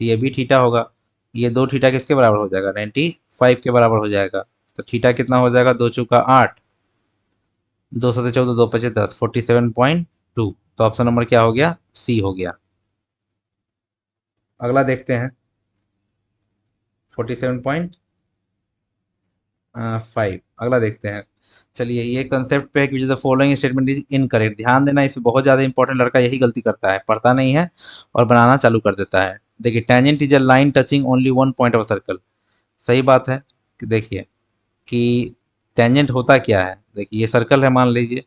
ये भी थीटा होगा। ये दो थीटा किसके बराबर हो जाएगा? 95 के बराबर हो जाएगा। तो थीटा कितना हो जाएगा? 2 × 8, 2 × 14, 2 × 5 = 10, 47.2। तो ऑप्शन नंबर क्या हो गया? सी हो गया। अगला देखते हैं, 47.5। अगला देखते हैं। चलिए, ये कंसेप्ट पे है कि the following statement is incorrect. ध्यान देना, इसमें बहुत ज़्यादा इंपॉर्टेंट, लड़का यही गलती करता है, पढ़ता नहीं है और बनाना चालू कर देता है। देखिए, tangent is a line touching only one point of circle. सही बात है कि देखिए कि टेंजेंट होता क्या है। देखिए ये सर्कल है मान लीजिए,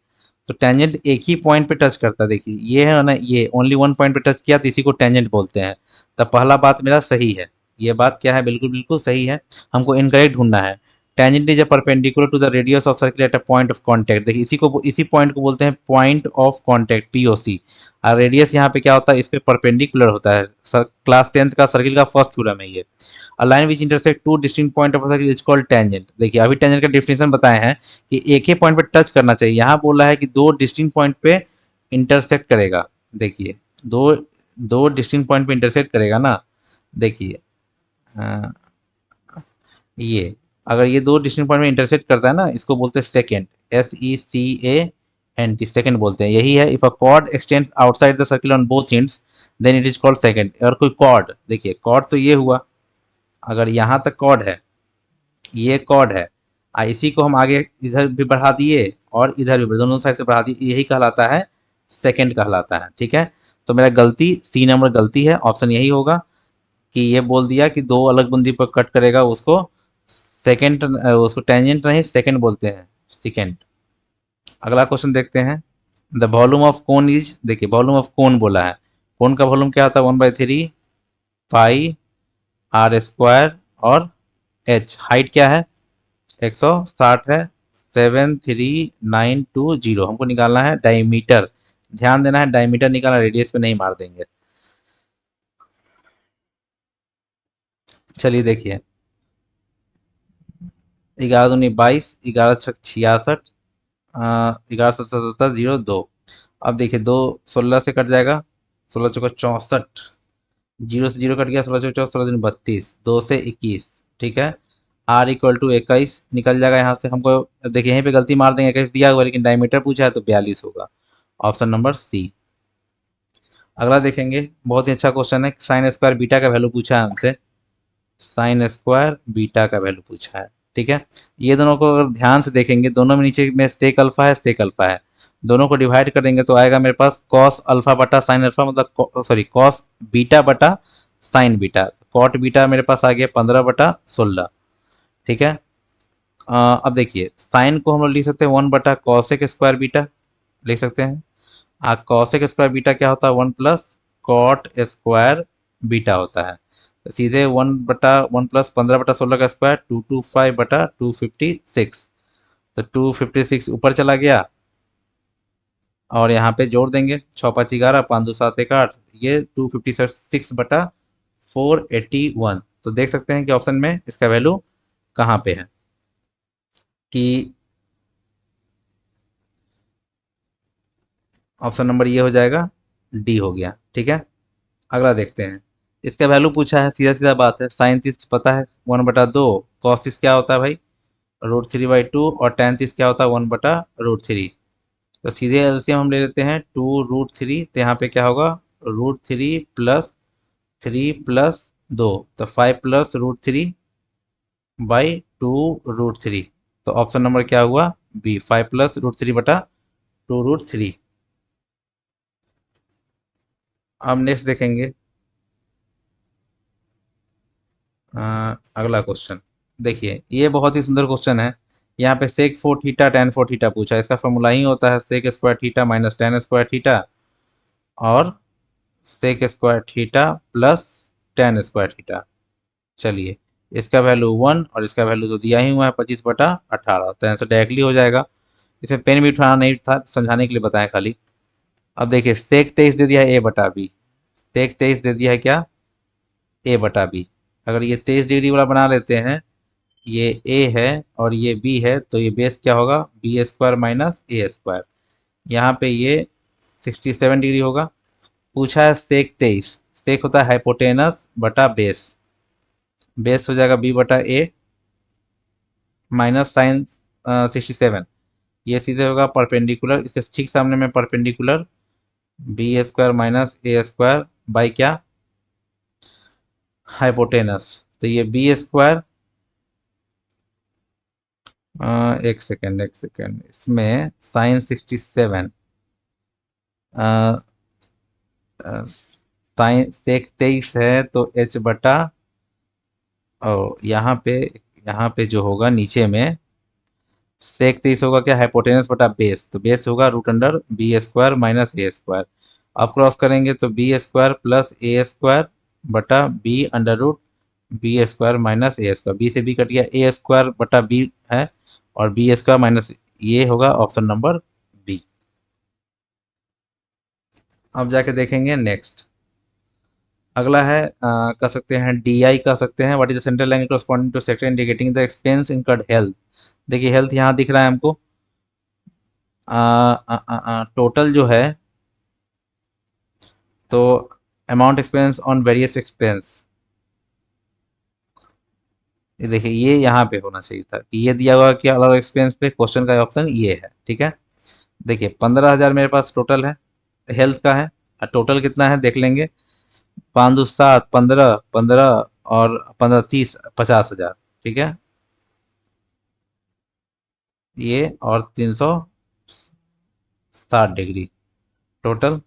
तो टेंजेंट एक ही पॉइंट पे टच करता है। देखिए ये है ना, ये ओनली वन पॉइंट पे टच किया तो इसी को टेंजेंट बोलते हैं। तब पहला बात मेरा सही है, ये बात क्या है? बिल्कुल बिल्कुल सही है। हमको इनकरेक्ट ढूंढना है। Tangent is a perpendicular to the radius of circle at a point of contact. देखिए इसी पॉइंट को बोलते हैं पॉइंट ऑफ कांटेक्ट, POC। और रेडियस यहाँ पे क्या होता है? इस पे परपेंडिकुलर होता है। क्लास 10th का सर्किल का फर्स्ट थ्योरम है ये। A line which intersect two distinct point of circle is called tangent. देखिए अभी टेंजेंट का डिफिनेशन बताए हैं कि एक ही पॉइंट पे टच करना चाहिए। यहाँ बोला है कि दो डिस्टिंक्ट पॉइंट पे इंटरसेक्ट करेगा। देखिए दो दो डिस्टिंक्ट पॉइंट पे इंटरसेक्ट करेगा ना। देखिए अ, ये अगर ये दो डिस्टिंक्ट पॉइंट में इंटरसेक्ट करता है ना, इसको बोलते हैं सेकेंड, SECANT, सेकेंड बोलते हैं। यही है, if a chord extends outside the circle on both ends then it is called secant. और कोई कॉर्ड, देखिए कॉर्ड तो ये हुआ, अगर यहाँ तक कॉर्ड है, ये कॉर्ड है, इसी को हम आगे इधर भी बढ़ा दिए और इधर भी दोनों साइड से बढ़ा दिए, यही कहलाता है सेकंड कहलाता है। ठीक है, तो मेरा गलती, सी नंबर गलती है, ऑप्शन यही होगा कि ये बोल दिया कि दो अलग बिंदु पर कट करेगा, उसको सेकंड, उसको टेंजेंट नहीं सेकंड बोलते हैं, सेकंड। अगला क्वेश्चन देखते हैं। The volume of cone is, देखिए वॉल्यूम ऑफ कोन बोला है, कोन का वॉल्यूम क्या होता है? 1/3 पाई R² और H। हाइट क्या है? 160 है। 73920 हमको निकालना है डायमीटर। ध्यान देना है, डायमीटर निकालना, रेडियस पे नहीं मार देंगे। चलिए देखिए, 11×2 = 22, 11×6 = 66, 11×7 = 02। अब देखिए दो 16 से कट जाएगा, 16×4 = 64, जीरो से जीरो कट गया, 16×4 = 16×2 = 32, 2 से 21। ठीक है, R = 21 निकल जाएगा यहाँ से हमको। देखिए यहीं पे गलती मार देंगे, 21 दिया हुआ लेकिन डायमीटर पूछा है तो 42 होगा। Option number C. अगला देखेंगे, बहुत ही अच्छा क्वेश्चन है। साइन स्क्वायर बीटा का वैल्यू पूछा है हमसे, साइन स्क्वायर बीटा का वैल्यू पूछा है। ठीक है, ये दोनों को अगर ध्यान से देखेंगे, दोनों में नीचे में सेक अल्फा है, सेक अल्फा है, दोनों को डिवाइड कर देंगे तो आएगा मेरे पास कॉस अल्फा बटा साइन अल्फा, मतलब सॉरी कॉस बीटा बटा साइन बीटा। कॉट बीटा मेरे पास आ गया 15/16। ठीक है, अब देखिए साइन को हम लोग लिख सकते हैं 1/cosec² बीटा, लिख सकते हैं। कॉसेक स्क्वायर बीटा क्या होता है? 1 + cot² बीटा होता है। तो सीधे 1 + 15/16 का स्क्वायर, 225/256। तो 256 ऊपर चला गया और यहाँ पे जोड़ देंगे, 6×5 = 11, 5×2 = 7, 1 8, ये 256/481। तो देख सकते हैं कि ऑप्शन में इसका वैल्यू कहाँ पे है, कि ऑप्शन नंबर ये हो जाएगा, डी हो गया। ठीक है, अगला देखते हैं। इसका वैल्यू पूछा है, सीधा सीधा बात है, साइन तीस पता है 1/2, कॉस तीस क्या होता है भाई? √3/2, और tan तीस क्या होता है? 1/√3। तो सीधे एलसीएम हम ले लेते हैं, 2√3, तो यहाँ पे क्या होगा? √3 + 3 + 2, तो 5 + √3/2√3। तो ऑप्शन नंबर क्या हुआ? बी, 5 + √3/2√3। अब नेक्स्ट देखेंगे, अगला क्वेश्चन देखिए, ये बहुत ही सुंदर क्वेश्चन है। यहाँ पे sec four theta tan four theta पूछा है। इसका फॉर्मूला ही होता है sec square theta minus tan square theta और sec square theta plus tan square theta. चलिए, इसका वैल्यू 1 और इसका वैल्यू तो दिया ही हुआ है 25/18, तो आंसर डायरेक्टली हो जाएगा। इसमें पेन भी उठाना नहीं था, समझाने के लिए बताया खाली। अब देखिए, सेक 23 दे दिया है A/B। सेक 23 दे दिया है क्या, A/B। अगर ये 23 डिग्री वाला बना लेते हैं, ये A है और ये B है, तो ये बेस क्या होगा, B² माइनस A²। यहाँ पे ये 67 डिग्री होगा। पूछा है सेक 23। सेक होता है हाइपोटेनस बटा बेस। बेस हो जाएगा B/A माइनस साइन 67। ये सीधे होगा परपेंडिकुलर, इसके ठीक सामने में perpendicular B² minus A² by क्या, हाइपोटेनस। तो ये B², एक सेकेंड, इसमें साइन 67, साइन सेक 23 है तो H/, ओ यहाँ पे जो होगा नीचे में सेक 23 होगा क्या, हाइपोटेनस बटा बेस, तो बेस होगा √B² माइनस A²। अब क्रॉस करेंगे तो B² प्लस A² बटा B√B² माइनस A²। बी से बी कट गया, A² बटा बी है और B² माइनस, ये होगा ऑप्शन नंबर बी। अब जाके देखेंगे नेक्स्ट। अगला है कह सकते हैं डी आई कह सकते हैं, what is the central line corresponding to sector indicating the expense incurred health. देखिए, हेल्थ यहाँ दिख रहा है हमको। टोटल जो है, तो amount expense on various expense, ये देखिए ये यहाँ पे होना चाहिए था कि ये दिया हुआ कि अलग एक्सपेंस पे, क्वेश्चन का ऑप्शन ये है, ठीक है। देखिए 15,000 मेरे पास टोटल है, हेल्थ का है। टोटल कितना है देख लेंगे, 5 दूनी 7, 15, 15 और 15 30, 50,000, ठीक है। ये और 360 डिग्री टोटल।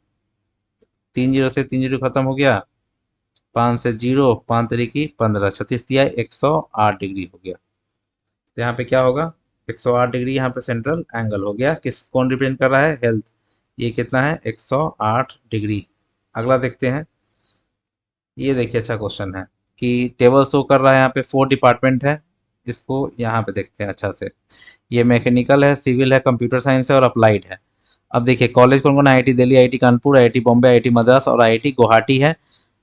3 जीरो से 3 जीरो खत्म हो गया, 5 से 0, 5 3 की 15, 36 108 डिग्री हो गया। तो यहाँ पे क्या होगा, 108 डिग्री यहाँ पे सेंट्रल एंगल हो गया। किस कौन रिप्रेजेंट कर रहा है, हेल्थ। ये कितना है, 108 डिग्री। अगला देखते हैं। ये देखिए अच्छा क्वेश्चन है कि टेबल शो कर रहा है, यहाँ पे 4 डिपार्टमेंट है। इसको यहाँ पे देखते हैं अच्छा से। ये मैकेनिकल है, सिविल है, कंप्यूटर साइंस है और अप्लाइड है। अब देखिए कॉलेज कौन कौन है, IIT Delhi, IIT Kanpur, IIT Bombay, IIT Madras और IIT गुवाहाटी है।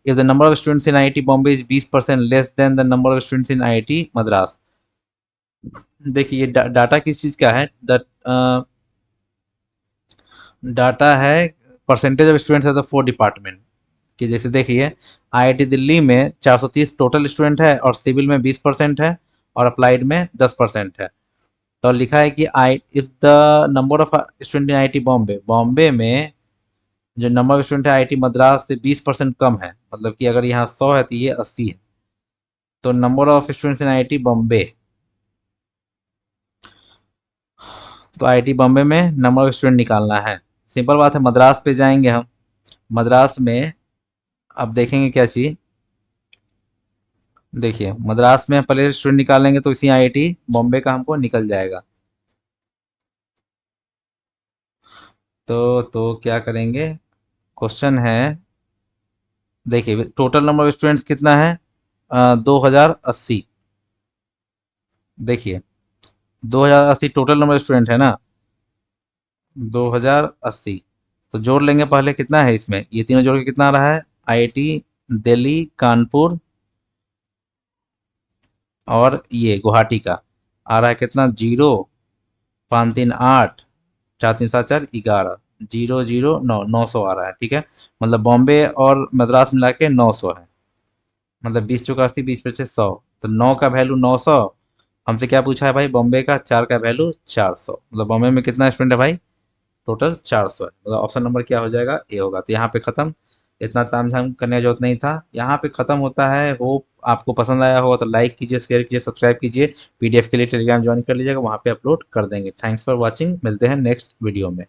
If the number of students in IIT Bombay is 20% less than the number of students in IIT Madras. देखिए ये डाटा किस चीज़ का है, डाटा है percentage of students of the 4 department. कि जैसे देखिए IIT दिल्ली में 430 टोटल स्टूडेंट है और सिविल में 20% है और अप्लाइड में 10% है। तो लिखा है कि I if the number of student in IIT Bombay, Bombay में जो नंबर ऑफ स्टूडेंट है IIT मद्रास से 20% कम है, मतलब कि अगर यहाँ 100 है तो ये 80 है। तो number of students in IIT Bombay, तो IIT बॉम्बे में नंबर ऑफ स्टूडेंट निकालना है। सिंपल बात है, मद्रास पे जाएंगे हम। मद्रास में अब देखेंगे क्या चीज़। देखिए मद्रास में पहले स्टूडेंट निकालेंगे तो इसी IIT बॉम्बे का हमको निकल जाएगा। तो क्या करेंगे, क्वेश्चन है। देखिए टोटल नंबर ऑफ स्टूडेंट्स कितना है, 2080। देखिए 2080 टोटल नंबर ऑफ स्टूडेंट है ना, 2080। तो जोड़ लेंगे पहले, कितना है इसमें, ये तीनों जोड़ के कितना आ रहा है, IIT दिल्ली, कानपुर और ये गुवाहाटी का आ रहा है कितना, 0, 5 3 8, 4 3 7 4 11, 0 0 9, 900 आ रहा है, ठीक है। मतलब बॉम्बे और मद्रास मिला के 900 है। मतलब 20 चौका 80, 20 पचे 100, तो 9 का वैल्यू 900। हमसे क्या पूछा है भाई, बॉम्बे का 4 का वैल्यू 400। मतलब बॉम्बे में कितना स्टूडेंट है भाई, टोटल 400 है। मतलब ऑप्शन नंबर क्या हो जाएगा, ए होगा। तो यहाँ पे खत्म, इतना तामझाम करने की जरूरत नहीं था, यहाँ पे खत्म होता है। होप आपको पसंद आया होगा, तो लाइक कीजिए, शेयर कीजिए, सब्सक्राइब कीजिए। PDF के लिए टेलीग्राम ज्वाइन कर लीजिएगा, वहाँ पे अपलोड कर देंगे। थैंक्स फॉर वॉचिंग, मिलते हैं नेक्स्ट वीडियो में।